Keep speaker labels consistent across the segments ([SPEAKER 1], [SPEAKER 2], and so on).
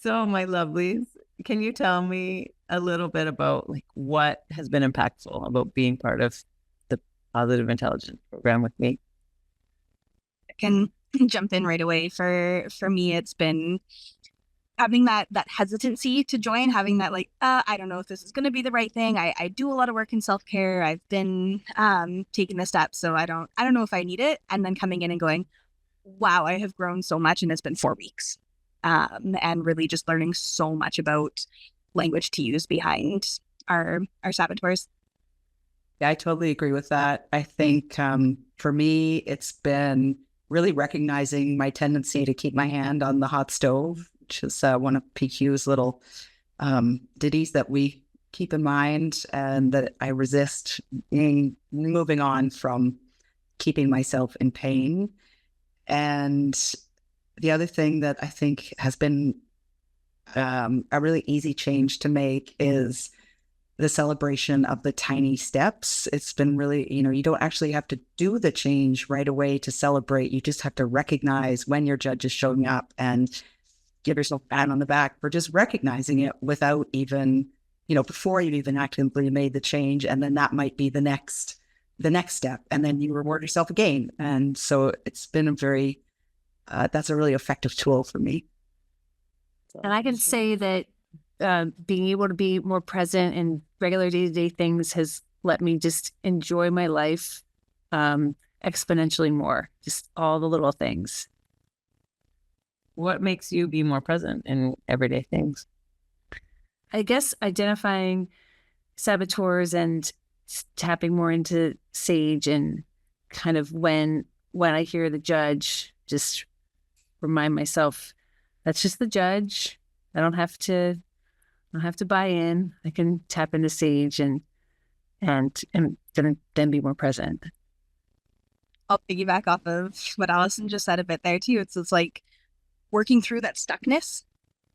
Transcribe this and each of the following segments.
[SPEAKER 1] So, my lovelies, can you tell me a little bit about like what has been impactful about being part of the positive intelligence program with me?
[SPEAKER 2] Can jump in right away. For me, it's been having that hesitancy to join, having that like, I don't know if this is going to be the right thing. I do a lot of work in self-care. I've been taking the steps, so I don't know if I need it. And then coming in and going, wow, I have grown so much, and it's been 4 weeks, and really just learning so much about language to use behind our saboteurs.
[SPEAKER 3] Yeah, I totally agree with that. I think for me, it's been really recognizing my tendency to keep my hand on the hot stove, which is one of PQ's little ditties that we keep in mind, and that I resist moving on from keeping myself in pain. And the other thing that I think has been a really easy change to make is the celebration of the tiny steps. It's been really, you don't actually have to do the change right away to celebrate. You just have to recognize when your judge is showing up and give yourself a pat on the back for just recognizing it without even, before you've even actively made the change. And then that might be the next step. And then you reward yourself again. And so it's been that's a really effective tool for me.
[SPEAKER 4] And I can say that being able to be more present in regular day-to-day things has let me just enjoy my life exponentially more, just all the little things.
[SPEAKER 1] What makes you be more present in everyday things?
[SPEAKER 4] I guess identifying saboteurs and tapping more into sage, and kind of when I hear the judge, just remind myself that's just the judge. I don't have to buy in. I can tap into sage and then be more present.
[SPEAKER 2] I'll piggyback off of what Allison just said a bit there too. It's like working through that stuckness,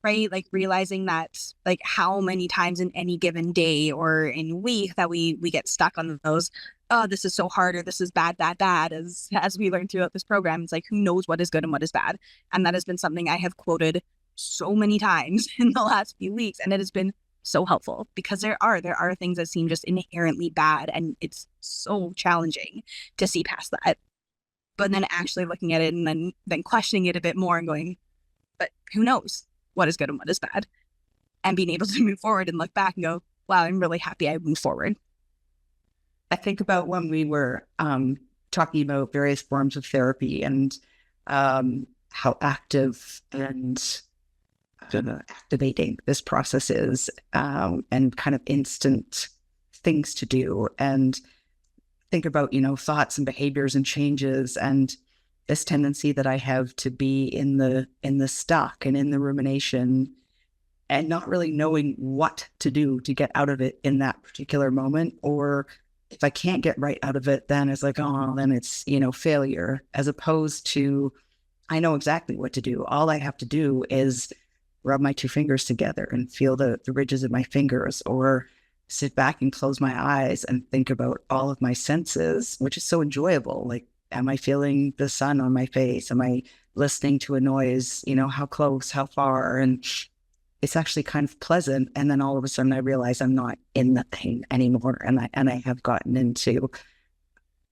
[SPEAKER 2] right? Like realizing that like how many times in any given day or in week that we get stuck on those, oh, this is so hard, or this is bad, as we learn throughout this program. It's like, who knows what is good and what is bad? And that has been something I have quoted so many times in the last few weeks. And it has been so helpful, because there are things that seem just inherently bad, and it's so challenging to see past that. But then actually looking at it and then questioning it a bit more and going, but who knows what is good and what is bad? And being able to move forward and look back and go, wow, I'm really happy I moved forward.
[SPEAKER 3] I think about when we were talking about various forms of therapy and how active and activating this process is, and kind of instant things to do, and think about, thoughts and behaviors and changes, and this tendency that I have to be in the stuck and in the rumination and not really knowing what to do to get out of it in that particular moment. Or if I can't get right out of it, then it's like, oh, then it's, failure, as opposed to, I know exactly what to do. All I have to do is rub my two fingers together and feel the ridges of my fingers, or sit back and close my eyes and think about all of my senses, which is so enjoyable. Like, am I feeling the sun on my face? Am I listening to a noise? How close, how far? And it's actually kind of pleasant. And then all of a sudden I realize I'm not in the thing anymore. And I have gotten into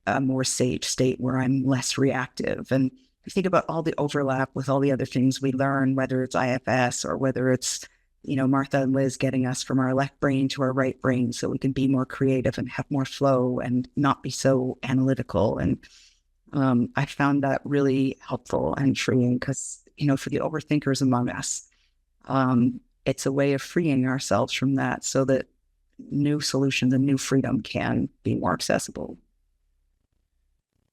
[SPEAKER 3] a more sage state where I'm less reactive. And I think about all the overlap with all the other things we learn, whether it's IFS or whether it's, Martha and Liz getting us from our left brain to our right brain so we can be more creative and have more flow and not be so analytical. And I found that really helpful and freeing, because, for the overthinkers among us, it's a way of freeing ourselves from that so that new solutions and new freedom can be more accessible.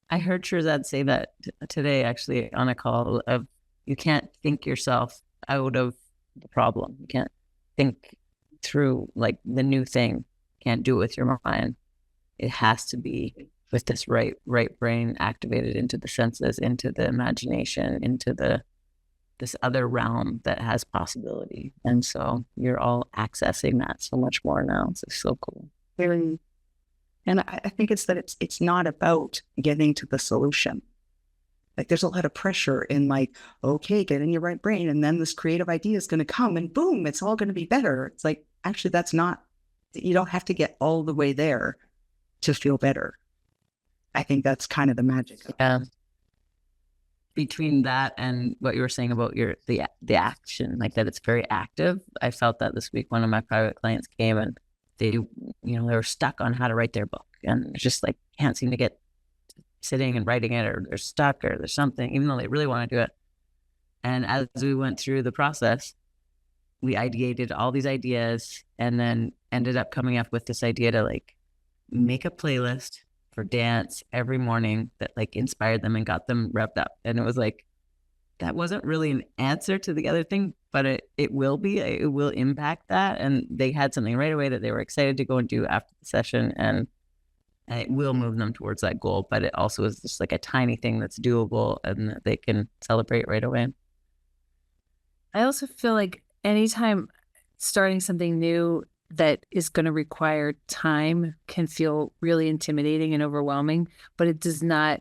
[SPEAKER 1] I heard Shirzad say that today, actually, on a call of, you can't think yourself out of the problem. You can't think through like the new thing. You can't do it with your mind. It has to be with this right brain activated into the senses, into the imagination, into this other realm that has possibility. And so you're all accessing that so much more now. It's so cool.
[SPEAKER 3] Very. And I think it's that it's not about getting to the solution. Like there's a lot of pressure in like, okay, get in your right brain. And then this creative idea is going to come and boom, it's all going to be better. It's like, actually, that's not, you don't have to get all the way there to feel better. I think that's kind of the magic.
[SPEAKER 1] Yeah. Between that and what you were saying about the action, like that it's very active. I felt that this week. One of my private clients came and they were stuck on how to write their book and just like can't seem to get sitting and writing it, or they're stuck or there's something, even though they really want to do it. And as we went through the process, we ideated all these ideas and then ended up coming up with this idea to like make a playlist for dance every morning that like inspired them and got them revved up. And it was like, that wasn't really an answer to the other thing, but it will impact that. And they had something right away that they were excited to go and do after the session, and it will move them towards that goal. But it also is just like a tiny thing that's doable and that they can celebrate right away.
[SPEAKER 4] I also feel like anytime starting something new that is going to require time can feel really intimidating and overwhelming, but it does not,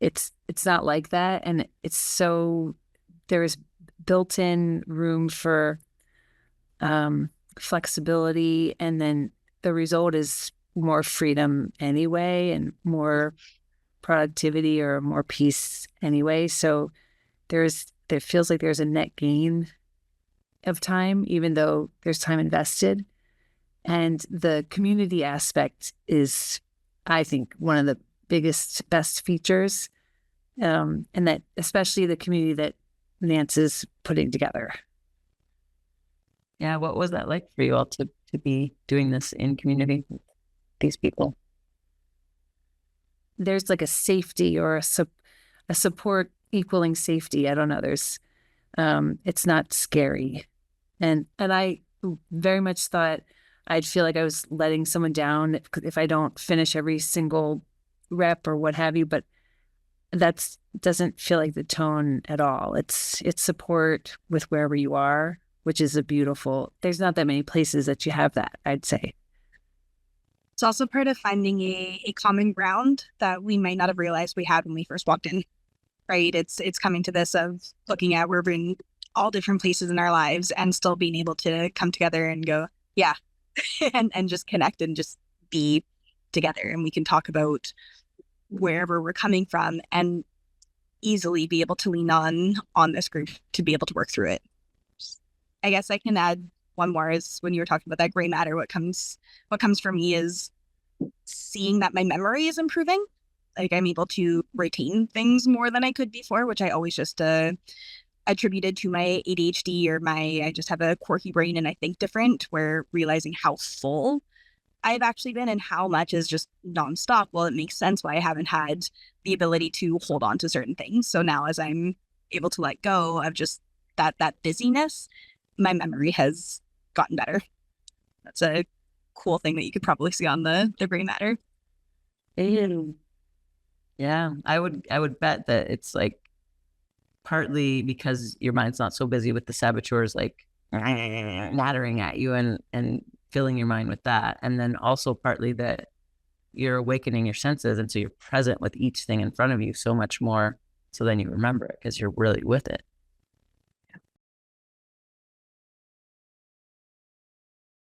[SPEAKER 4] it's not like that. And it's so, there is built-in room for flexibility, and then the result is more freedom anyway and more productivity or more peace anyway. So there feels like there's a net gain of time, even though there's time invested. And the community aspect is, I think, one of the best features. And that especially the community that Nance is putting together.
[SPEAKER 1] Yeah. What was that like for you all to be doing this in community with these people?
[SPEAKER 4] There's like a safety or a support equaling safety. I don't know. It's not scary. And I very much thought I'd feel like I was letting someone down if I don't finish every single rep or what have you, but that doesn't feel like the tone at all. It's support with wherever you are, which is there's not that many places that you have that, I'd say.
[SPEAKER 2] It's also part of finding a common ground that we might not have realized we had when we first walked in, right? It's coming to this of looking at we're in all different places in our lives and still being able to come together and go, yeah, and just connect and just be together. And we can talk about wherever we're coming from and easily be able to lean on this group to be able to work through it. I guess I can add one more is when you were talking about that gray matter, what comes for me is seeing that my memory is improving. Like I'm able to retain things more than I could before, which I always just attributed to my ADHD or I just have a quirky brain and I think different, where realizing how full I've actually been and how much is just nonstop. Well, it makes sense why I haven't had the ability to hold on to certain things. So now as I'm able to let go of just that busyness, my memory has gotten better. That's a cool thing that you could probably see on the gray matter.
[SPEAKER 1] Yeah, I would bet that it's like partly because your mind's not so busy with the saboteurs like nattering at you and filling your mind with that, and then also partly that you're awakening your senses, and so you're present with each thing in front of you so much more, so then you remember it because you're really with it.